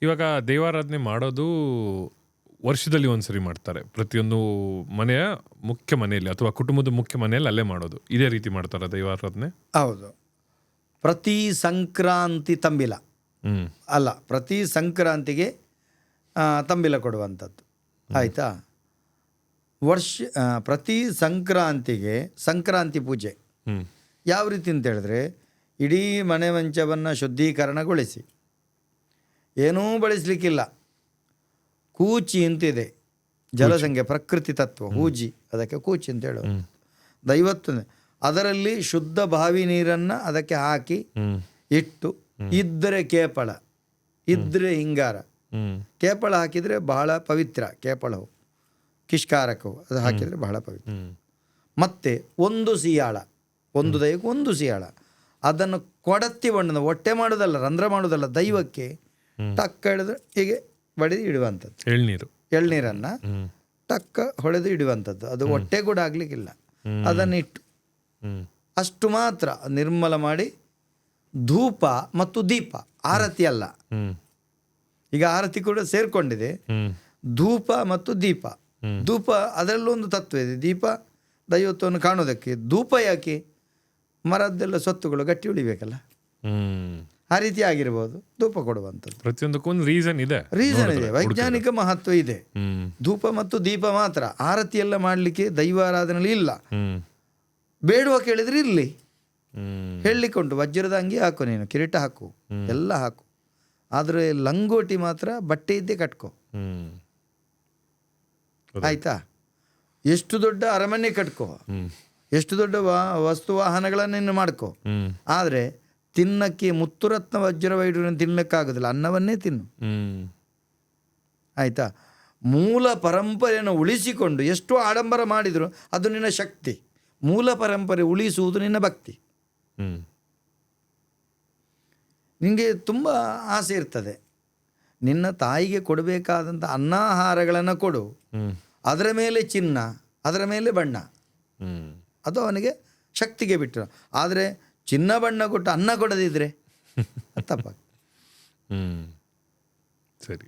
ಇವಾಗ ದೈವಾರಾಧನೆ ಮಾಡೋದು ವರ್ಷದಲ್ಲಿ ಒಂದ್ಸರಿ ಮಾಡ್ತಾರೆ. ಪ್ರತಿಯೊಂದು ಮನೆಯ ಮುಖ್ಯ ಮನೆಯಲ್ಲಿ ಅಥವಾ ಕುಟುಂಬದ ಮುಖ್ಯ ಮನೆಯಲ್ಲಿ ಅಲ್ಲೇ ಮಾಡೋದು. ಇದೇ ರೀತಿ ಮಾಡ್ತಾರೆ ದೈವಾರಾಧನೆ. ಹೌದು. ಪ್ರತಿ ಸಂಕ್ರಾಂತಿ ತಂಬಿಲ ಅಲ್ಲ, ಪ್ರತಿ ಸಂಕ್ರಾಂತಿಗೆ ತಂಬಿಲ ಕೊಡುವಂಥದ್ದು. ಆಯಿತಾ? ಪ್ರತಿ ಸಂಕ್ರಾಂತಿಗೆ ಸಂಕ್ರಾಂತಿ ಪೂಜೆ ಯಾವ ರೀತಿ ಅಂತ ಹೇಳಿದ್ರೆ, ಇಡೀ ಮನೆ ಮಂಚವನ್ನು ಶುದ್ಧೀಕರಣಗೊಳಿಸಿ, ಏನೂ ಬಳಸಲಿಕ್ಕಿಲ್ಲ, ಕೂಚಿ ಅಂತಿದೆ, ಜಲಸಂಖ್ಯೆ ಪ್ರಕೃತಿ ತತ್ವ, ಹೂಜಿ, ಅದಕ್ಕೆ ಕೂಚಿ ಅಂತ ಹೇಳೋದು. ದೈವತ್ವ ಅದರಲ್ಲಿ ಶುದ್ಧ ಬಾವಿ ನೀರನ್ನು ಅದಕ್ಕೆ ಹಾಕಿ ಇಟ್ಟು, ಇದ್ದರೆ ಕೇಪಳ, ಇದ್ದರೆ ಹಿಂಗಾರ. ಕೇಪಳ ಹಾಕಿದರೆ ಬಹಳ ಪವಿತ್ರ, ಕೇಪಳವು ಕಿಷ್ಕಾರಕವು, ಅದು ಹಾಕಿದರೆ ಬಹಳ ಪವಿತ್ರ. ಮತ್ತೆ ಒಂದು ಸಿಯಾಳ, ಒಂದು ದೈವಕ್ಕೆ ಒಂದು ಸಿಯಾಳ, ಅದನ್ನು ಕೊಡತ್ತಿ ಬಣ್ಣದ ಹೊಟ್ಟೆ ಮಾಡೋದಲ್ಲ, ರಂಧ್ರ ಮಾಡೋದಲ್ಲ, ದೈವಕ್ಕೆ ಟಕ್ಕ ಹಿಡಿದ್ರೆ ಹೀಗೆ ಬಡಿದು ಇಡುವಂಥದ್ದು. ಎಳ್ನೀರನ್ನು ಟಕ್ಕ ಹೊಡೆದು ಇಡುವಂಥದ್ದು. ಅದು ಹೊಟ್ಟೆ ಕೂಡ ಆಗಲಿಕ್ಕಿಲ್ಲ. ಅದನ್ನಿಟ್ಟು ಅಷ್ಟು ಮಾತ್ರ ನಿರ್ಮಲ ಮಾಡಿ, ಧೂಪ ಮತ್ತು ದೀಪ, ಆರತಿ ಅಲ್ಲ. ಈಗ ಆರತಿ ಕೂಡ ಸೇರ್ಕೊಂಡಿದೆ. ಧೂಪ ಮತ್ತು ದೀಪ. ಧೂಪ ಅದರಲ್ಲೂ ಒಂದು ತತ್ವ ಇದೆ. ದೀಪ ದೈವತ್ವವನ್ನು ಕಾಣೋದಕ್ಕೆ, ಧೂಪ ಯಾಕೆ? ಮರದ್ದೆಲ್ಲ ಸೊತ್ತುಗಳು ಗಟ್ಟಿ ಉಳಿಬೇಕಲ್ಲ, ಆ ರೀತಿ ಆಗಿರ್ಬೋದು ಧೂಪ ಕೊಡುವಂಥದ್ದು. ಪ್ರತಿಯೊಂದಕ್ಕೂ ಒಂದು ರೀಸನ್ ಇದೆ, ವೈಜ್ಞಾನಿಕ ಮಹತ್ವ ಇದೆ. ಧೂಪ ಮತ್ತು ದೀಪ ಮಾತ್ರ. ಆರತಿ ಎಲ್ಲ ಮಾಡಲಿಕ್ಕೆ ದೈವಾರಾಧನೆಯಲ್ಲಿ ಇಲ್ಲ. ಬೇಡುವ ಕೇಳಿದ್ರೆ ಇರಲಿ, ಹೇಳಲಿಕ್ಕೆ ಉಂಟು. ವಜ್ರದ ಅಂಗಿ ಹಾಕು, ನೀನು ಕಿರೀಟ ಹಾಕು, ಎಲ್ಲ ಹಾಕು, ಆದರೆ ಲಂಗೋಟಿ ಮಾತ್ರ ಬಟ್ಟೆ ಇದ್ದೇ ಕಟ್ಕೋ. ಆಯ್ತಾ? ಎಷ್ಟು ದೊಡ್ಡ ಅರಮನೆ ಕಟ್ಕೋ, ಎಷ್ಟು ದೊಡ್ಡ ವಸ್ತು ವಾಹನಗಳನ್ನು ಮಾಡ್ಕೋ, ಆದರೆ ತಿನ್ನಕ್ಕೆ ಮುತ್ತುರತ್ನ ವಜ್ರ ವೈಡೂರ್ಯ ತಿನ್ನಕ್ಕಾಗೋದಿಲ್ಲ. ಅನ್ನವನ್ನೇ ತಿನ್ನು. ಆಯಿತಾ? ಮೂಲ ಪರಂಪರೆಯನ್ನು ಉಳಿಸಿಕೊಂಡು ಎಷ್ಟು ಆಡಂಬರ ಮಾಡಿದ್ರು ಅದು ನಿನ್ನ ಶಕ್ತಿ. ಮೂಲ ಪರಂಪರೆ ಉಳಿಸುವುದು ನಿನ್ನ ಭಕ್ತಿ. ನಿನಗೆ ತುಂಬ ಆಸೆ ಇರ್ತದೆ, ನಿನ್ನ ತಾಯಿಗೆ ಕೊಡಬೇಕಾದಂಥ ಅನ್ನಾಹಾರಗಳನ್ನು ಕೊಡು, ಅದರ ಮೇಲೆ ಚಿನ್ನ, ಅದರ ಮೇಲೆ ಬಣ್ಣ, ಅದು ಅವನಿಗೆ ಶಕ್ತಿಗೆ ಬಿಟ್ಟರು. ಆದರೆ ಚಿನ್ನ ಬಣ್ಣ ಕೊಟ್ಟು ಅನ್ನ ಕೊಡದಿದ್ರೆ ತಪ್ಪ. ಸರಿ.